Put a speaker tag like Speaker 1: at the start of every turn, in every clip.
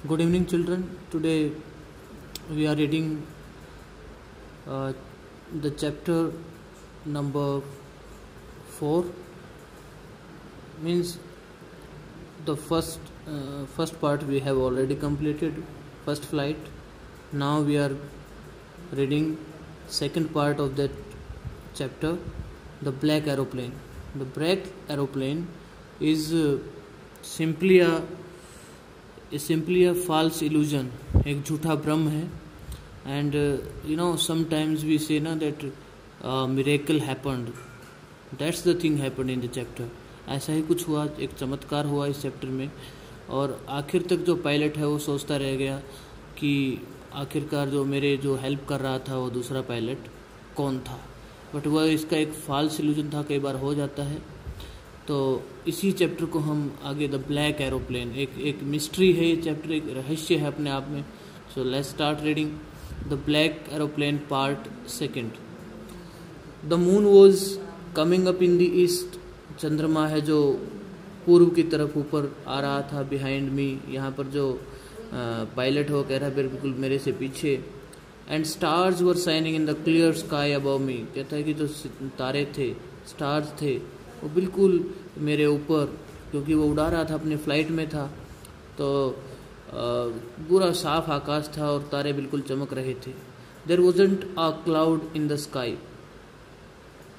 Speaker 1: Good evening, children. Today we are reading the chapter number 4. Means the first part we have already completed, first flight. Now we are reading second part of that chapter, the black aeroplane. The black aeroplane is simply a false illusion, एक झूठा भ्रम है. And sometimes we say ना that miracle happened. That's the thing happened in the chapter. ऐसा ही कुछ हुआ, एक चमत्कार हुआ इस चैप्टर में. और आखिर तक जो पायलट है वो सोचता रह गया कि आखिरकार जो मेरे जो हेल्प कर रहा था वो दूसरा पायलट कौन था. बट वह इसका एक फॉल्स इल्यूजन था, कई बार हो जाता है. तो इसी चैप्टर को हम आगे द ब्लैक एरोप्लेन, एक मिस्ट्री है ये चैप्टर, एक रहस्य है अपने आप में. So let's start reading the black aeroplane part second. The moon was coming up in the east. चंद्रमा है जो पूर्व की तरफ ऊपर आ रहा था. बिहाइंड मी, यहाँ पर जो पायलट हो कह रहा है बिल्कुल मेरे से पीछे. And stars were shining in the clear sky above मी. कहता है कि जो तारे थे, स्टार्स थे, वो बिल्कुल मेरे ऊपर, क्योंकि वो उड़ा रहा था, अपने फ्लाइट में था. तो पूरा साफ आकाश था और तारे बिल्कुल चमक रहे थे. There wasn't a cloud in the sky.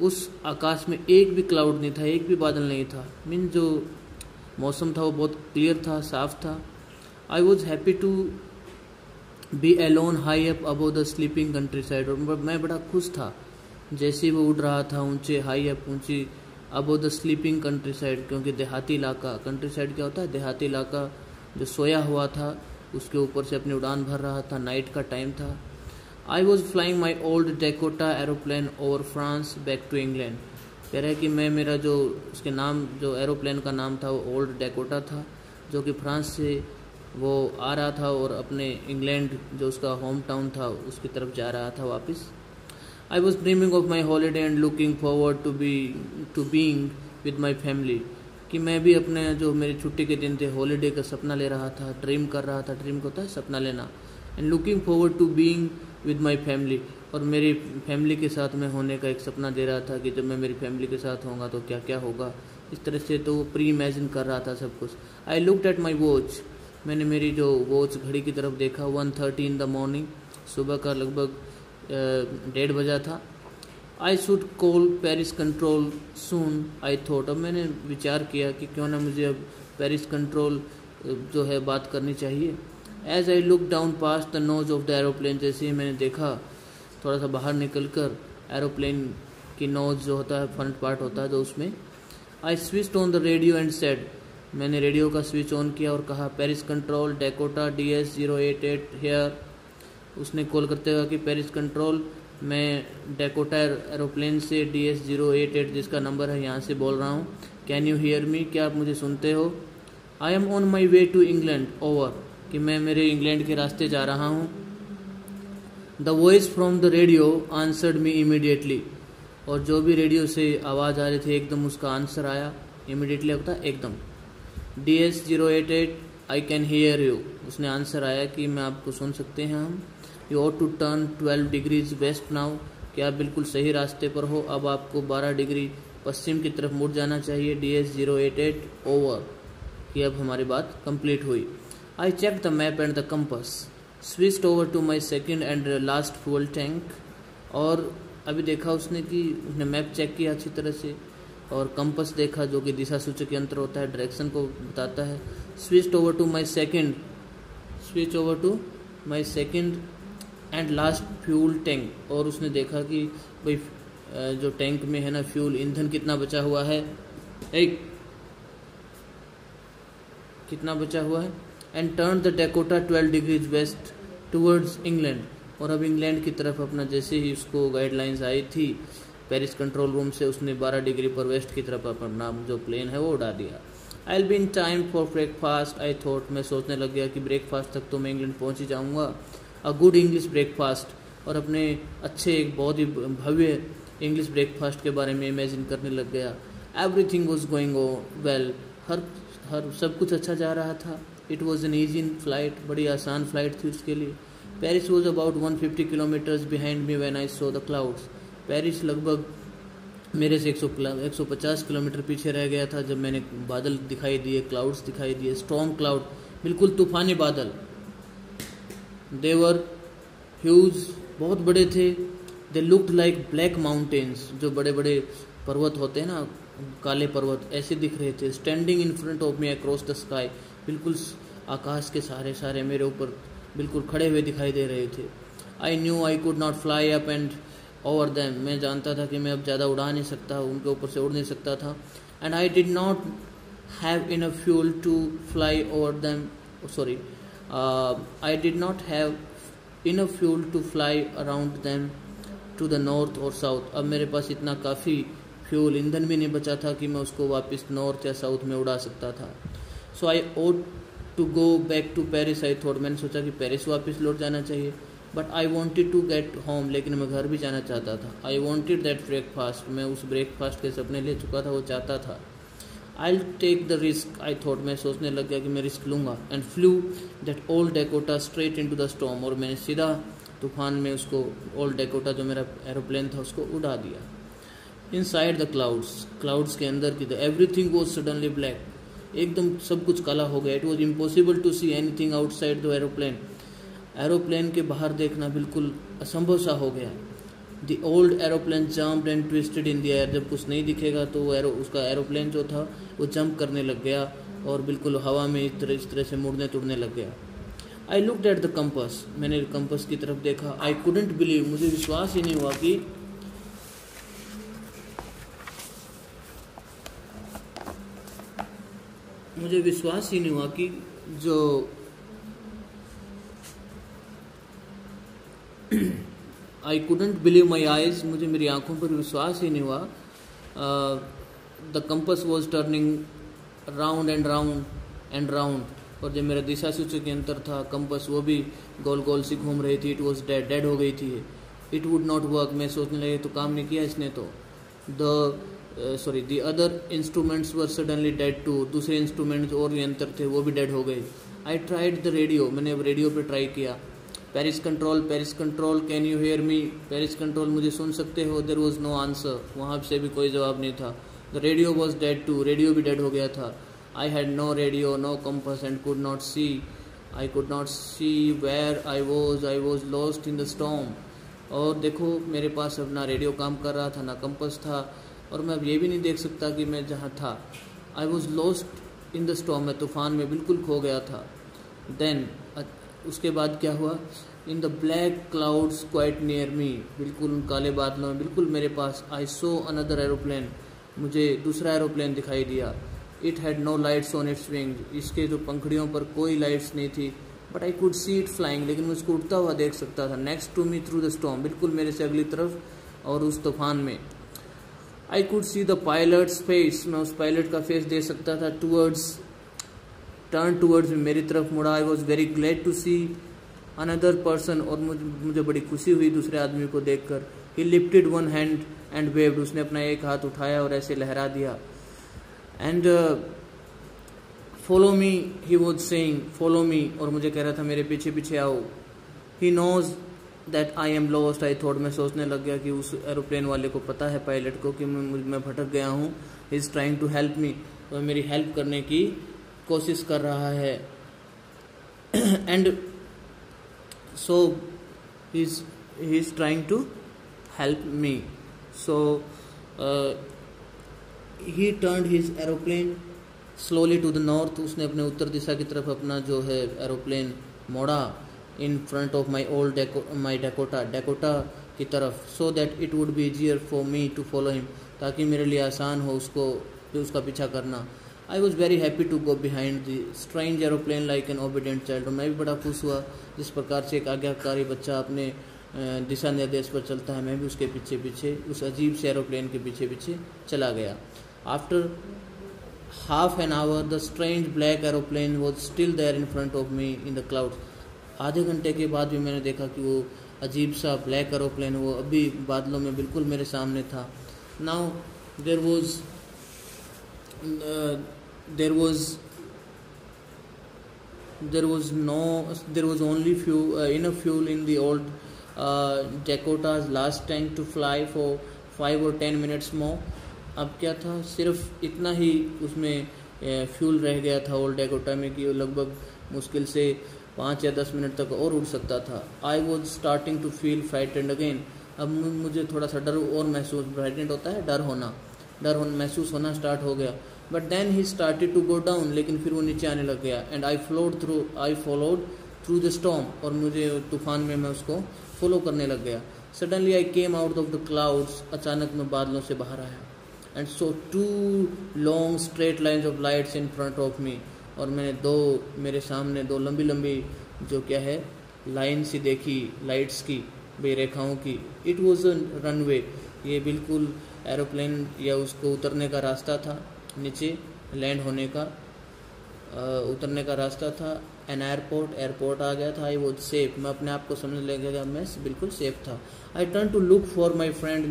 Speaker 1: उस आकाश में एक भी क्लाउड नहीं था, एक भी बादल नहीं था. मीन जो मौसम था वो बहुत क्लियर था, साफ था. I was happy to be alone high up above the sleeping countryside. और मैं बड़ा खुश था जैसे वो उड़ रहा था ऊंचे, हाई अप, ऊंची, above the sleeping country side. क्योंकि देहाती इलाका, कंट्री साइड क्या होता है, देहाती इलाका जो सोया हुआ था उसके ऊपर से अपनी उड़ान भर रहा था. नाइट का टाइम था. I was flying my old Dakota aeroplane over France back to England. कह रहा है कि मैं, मेरा जो उसके नाम, जो एरोप्लेन का नाम था वो ओल्ड डेकोटा था, जो कि फ्रांस से वो आ रहा था और अपने इंग्लैंड जो उसका होम टाउन था उसकी तरफ जा रहा था वापस. I was dreaming of my holiday and looking forward to being with my family. कि मैं भी अपने जो मेरी छुट्टी के दिन थे, हॉलीडे का सपना ले रहा था, ड्रीम कर रहा था. ड्रीम को होता है सपना लेना. And looking forward to being with my family. और मेरी फैमिली के साथ में होने का एक सपना दे रहा था कि जब मैं मेरी फैमिली के साथ होऊंगा तो क्या क्या होगा, इस तरह से. तो वो प्री इमेजिन कर रहा था सब कुछ. I looked at my watch. मैंने मेरी जो वॉच, घड़ी की तरफ देखा. 1:30 इन द मॉर्निंग. सुबह का लगभग 1:30 बजा था. I should call Paris control soon I thought. अब मैंने विचार किया कि क्यों ना मुझे अब पेरिस कंट्रोल जो है बात करनी चाहिए. As I look down past the nose of the aeroplane. जैसे ही मैंने देखा थोड़ा सा बाहर निकलकर एरोप्लेन की नोज जो होता है, फ्रंट पार्ट होता है जो उसमें. I switched on the radio and said. मैंने रेडियो का स्विच ऑन किया और कहा, Paris control Dakota DS088 here. उसने कॉल करते हुए कि पेरिस कंट्रोल, मैं डेकोटा एरोप्लेन से DS088 जिसका नंबर है यहाँ से बोल रहा हूँ. कैन यू हियर मी, क्या आप मुझे सुनते हो. I am on my way to England over. कि मैं मेरे इंग्लैंड के रास्ते जा रहा हूँ. The voice from the radio answered me immediately. और जो भी रेडियो से आवाज़ आ रही थी एकदम उसका आंसर आया. इमीडिएटली होता है एकदम. DS088 I can hear you. उसने आंसर आया कि मैं आपको सुन सकते हैं हम. You ought to turn 12 degrees west now. कि आप बिल्कुल सही रास्ते पर हो, अब आपको 12 डिग्री पश्चिम की तरफ मुड़ जाना चाहिए. DS088 over. कि अब हमारी बात कंप्लीट हुई. I check the map and the compass. Switched over to my second and last fuel tank. और अभी देखा उसने कि उसने मैप चेक किया अच्छी तरह से और कंपस देखा जो कि दिशा सूचक यंत्र होता है, डायरेक्शन को बताता है. Switch over to my second and last fuel tank. और उसने देखा कि भाई जो टैंक में है ना फ्यूल, ईंधन कितना बचा हुआ है, कितना बचा हुआ है. And turn the Dakota 12 degrees west towards England. और अब इंग्लैंड की तरफ अपना, जैसे ही उसको गाइडलाइंस आई थी पेरिस कंट्रोल रूम से, उसने 12 डिग्री पर वेस्ट की तरफ अपना जो प्लेन है वो उड़ा दिया. I will be in time for breakfast I thought. मैं सोचने लग गया कि ब्रेकफास्ट तक तो मैं इंग्लैंड पहुंच ही जाऊंगा. A good English breakfast. और अपने अच्छे, एक बहुत ही भव्य इंग्लिश ब्रेकफास्ट के बारे में इमेजिन करने लग गया. Everything was going well. हर सब कुछ अच्छा जा रहा था. It was an easy flight, बड़ी आसान फ्लाइट थी उसके लिए। Paris was about 150 kilometres behind me when I saw the clouds. Paris लगभग मेरे से 150 किलोमीटर पीछे रह गया था जब मैंने बादल दिखाई दिए, क्लाउड्स दिखाई दिए, स्टॉर्म क्लाउड, बिल्कुल तूफानी बादल। दे वर ह्यूज, बहुत बड़े थे। They looked like black mountains, जो बड़े बड़े पर्वत होते हैं ना, काले पर्वत, ऐसे दिख रहे थे। Standing in front of me across the sky, बिल्कुल आकाश के सारे सारे मेरे ऊपर बिल्कुल खड़े हुए दिखाई दे रहे थे। I knew I could not fly up and over them, मैं जानता था कि मैं अब ज़्यादा उड़ा नहीं सकता, उनके ऊपर से उड़ नहीं सकता था। And I did not have enough fuel to fly over them, sorry, I did not have enough fuel to fly around them to the north और साउथ। अब मेरे पास इतना काफ़ी फ्यूल, ईंधन भी नहीं बचा था कि मैं उसको वापस नॉर्थ या साउथ में उड़ा सकता था। So I ought to go back to Paris, I thought, मैंने सोचा कि पेरिस वापस लौट जाना चाहिए। But I wanted to get home, लेकिन मैं घर भी जाना चाहता था। आई वॉन्टेड दैट ब्रेकफास्ट, मैं उस ब्रेकफास्ट के सपने ले चुका था, वो चाहता था। I take the risk, I thought, मैं सोचने लग गया कि मैं रिस्क लूँगा। And flew that old Dakota straight into the storm, और मैंने सीधा तूफान में उसको, ओल्ड डेकोटा जो मेरा एरोप्लेन था, उसको उड़ा दिया। इनसाइड द क्लाउड्स के अंदर की एवरीथिंग वॉज सडनली ब्लैक, एकदम सब कुछ काला हो गया। It was impossible to see anything outside the aeroplane, aeroplane के बाहर देखना बिल्कुल असंभव सा हो गया। The old aeroplane jumped and twisted in the air, जब कुछ नहीं दिखेगा तो वो उसका एरोप्लेन जो था वो जंप करने लग गया और बिल्कुल हवा में इस तरह से मुड़ने तुड़ने लग गया। I looked at the compass, मैंने कंपस की तरफ देखा। आई कुडंट बिलीव, मुझे विश्वास ही नहीं हुआ कि जो I couldn't believe my eyes, मुझे मेरी आंखों पर विश्वास ही नहीं हुआ। The compass was turning round and round and round, और जो मेरा दिशा सूचक यंत्र था कंपस, वो भी गोल गोल सी घूम रही थी। इट वॉज डेड हो गई थी। इट वुड नॉट वर्क, मैं सोचने लगे तो काम नहीं किया इसने तो। The other instruments were suddenly dead too, दूसरे इंस्ट्रूमेंट्स और यंत्र थे वो भी डेड हो गए। आई ट्राइड द रेडियो, मैंने अब रेडियो पे ट्राई किया। Paris control can you hear me, Paris control मुझे सुन सकते हो। देयर वाज नो आंसर, वहाँ से भी कोई जवाब नहीं था। The radio was dead too, radio भी डेड हो गया था। I had no radio, no compass and could not see where I was lost in the storm. और देखो मेरे पास अब ना रेडियो काम कर रहा था, ना कंपास था, और मैं अब ये भी नहीं देख सकता कि मैं जहाँ था। I was lost in the storm, मैं तूफान में बिल्कुल खो गया था। देन उसके बाद क्या हुआ, इन the black clouds quite near me, बिल्कुल उन काले बादलों में बिल्कुल मेरे पास। आई सो अनदर एरोप्लेन, मुझे दूसरा एरोप्लेन दिखाई दिया। It had no lights on its wing, इसके जो पंखड़ियों पर कोई लाइट्स नहीं थी। But I could see it flying, लेकिन मैं उसको उड़ता हुआ देख सकता था। Next to me through the storm, बिल्कुल मेरे से अगली तरफ और उस तूफान में। I could see the pilot's face, मैं उस पायलट का फेस देख सकता था। टर्न टूवर्ड्स मेरी तरफ मुड़ा। I was very glad to see another person, और मुझे बड़ी खुशी हुई दूसरे आदमी को देखकर। He lifted one hand and waved, उसने अपना एक हाथ उठाया और ऐसे लहरा दिया। And follow me, he was saying follow me, और मुझे कह रहा था मेरे पीछे पीछे आओ। He knows that I am lost, I thought, मैं सोचने लग गया कि उस एरोप्लेन वाले को पता है, पायलट को, कि मैं भटक गया हूँ। He is trying to help me, तो मेरी हेल्प करने की कोशिश कर रहा है। And so he is trying to help me. So he turned his aeroplane slowly to the north, उसने अपने उत्तर दिशा की तरफ अपना जो है एरोप्लेन मोड़ा। In front of my Dakota की तरफ, so that it would be easier for me to follow him, ताकि मेरे लिए आसान हो उसका पीछा करना। I was very happy to go behind the strange aeroplane like an obedient child, मैं भी बड़ा खुश हुआ जिस प्रकार से एक आज्ञाकारी बच्चा अपने दिशा निर्देश पर चलता है, मैं भी उसके पीछे पीछे उस अजीब से एरोप्लेन के पीछे पीछे चला गया। After half an hour the strange black aeroplane was still there in front of me in the clouds, आधे घंटे के बाद भी मैंने देखा कि वो अजीब सा ब्लैक एरोप्लेन वो अभी बादलों में बिल्कुल मेरे सामने था। Now there was there was only enough fuel in the old Dakota's last tank to fly for 5 or 10 minutes more. अब क्या था, सिर्फ इतना ही उसमें फ्यूल रह गया था ओल्ड डेकोटा में कि वो लगभग मुश्किल से 5 या 10 मिनट तक और उड़ सकता था. I was starting to feel frightened again. अब मुझे थोड़ा सा डर और महसूस, फ्राइटेंड होता है डर महसूस होना स्टार्ट हो गया. But then he started to go down, लेकिन फिर वो नीचे आने लग गया. And I followed through the storm, और मुझे तूफान में मैं उसको फॉलो करने लग गया. Suddenly I came out of the clouds, अचानक मैं बादलों से बाहर आया. And so 2 long straight lines of lights in front of मी, और मैंने मेरे सामने 2 लंबी लंबी जो क्या है लाइन सी देखी, लाइट्स की, बेरेखाओं की. इट वॉज अ रनवे, ये बिल्कुल एरोप्लेन या उसको उतरने का रास्ता था, नीचे लैंड होने का उतरने का रास्ता था. एन एयरपोर्ट आ गया था. आई वॉज सेफ, मैं अपने आप को समझ ले गया, मैं बिल्कुल सेफ था. I turn to look for my friend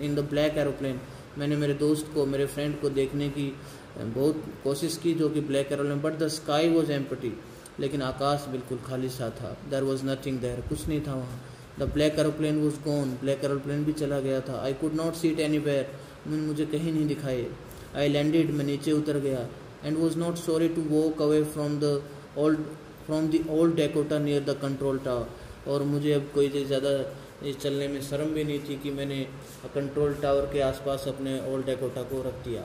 Speaker 1: in the black aeroplane. मैंने मेरे दोस्त को, मेरे फ्रेंड को देखने की बहुत कोशिश की, जो कि black aeroplane. But the sky was empty, लेकिन आकाश बिल्कुल खाली सा था. देयर वॉज नथिंग देयर, कुछ नहीं था वहाँ. The black aeroplane was gone, black aeroplane भी चला गया था. I could not see it anywhere, मुझे कहीं नहीं दिखाई. आई लैंडेड, मैं नीचे उतर गया. And was not sorry to walk away from the old Dakota near the control tower. और मुझे अब कोई ज़्यादा चलने में शर्म भी नहीं थी कि मैंने कंट्रोल टावर के आसपास अपने ओल्ड डेकोटा को रख दिया.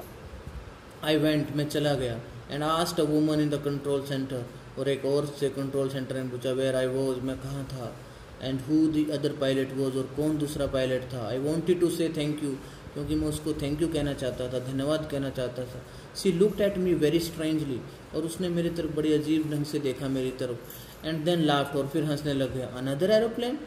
Speaker 1: आई वेंट, मैं चला गया. And asked a woman in the control centre, और एक और से कंट्रोल सेंटर में पूछा वेयर आई वॉज, मैं कहाँ था. And who the other pilot was, और कौन दूसरा पायलट था. आई वॉन्टेड टू से थैंक यू, क्योंकि मैं उसको थैंक यू कहना चाहता था, धन्यवाद कहना चाहता था. She looked at me very strangely, और उसने मेरी तरफ बड़ी अजीब ढंग से देखा मेरी तरफ. एंड देन लाफ्ड, और फिर हंसने लग गया. अनदर एरोप्लेन,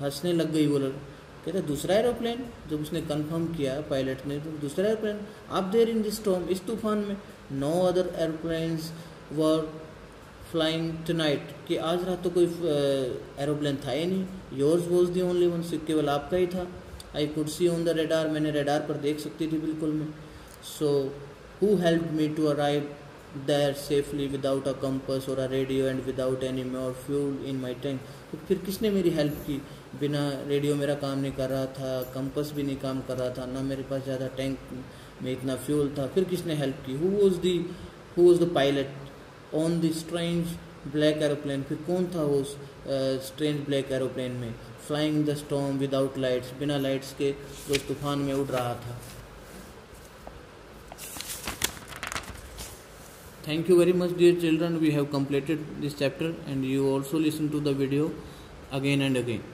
Speaker 1: हंसने लग गई वो लड़का. कहता दूसरा एरोप्लेन. जब उसने कंफर्म किया पायलट ने, तो दूसरा एरोप्लेन. आप देर इन दिस स्टॉर्म, इस तूफान में. No other aeroplanes were flying tonight, कि आज रात तो कोई एरोप्लेन था ही नहीं. Yours was the only one, केवल आपका ही था. I could see on the radar, मैंने रेडार पर देख सकती थी बिल्कुल मैं. So who helped me to arrive there safely without a compass और a radio and without any more fuel in my tank. तो फिर किसने मेरी हेल्प की. बिना रेडियो मेरा काम नहीं कर रहा था, कंपस भी नहीं काम कर रहा था, ना मेरे पास ज़्यादा टैंक में इतना फ्यूल था. फिर किसने हेल्प की. Who was the pilot on the strange black aeroplane. फिर कौन था वो स्ट्रेंज ब्लैक एरोप्लेन में, flying the storm without lights, बिना लाइट्स के जो तूफान में उड़ रहा था. Thank you very much, dear children. We have completed this chapter, and you also listen to the video again and again.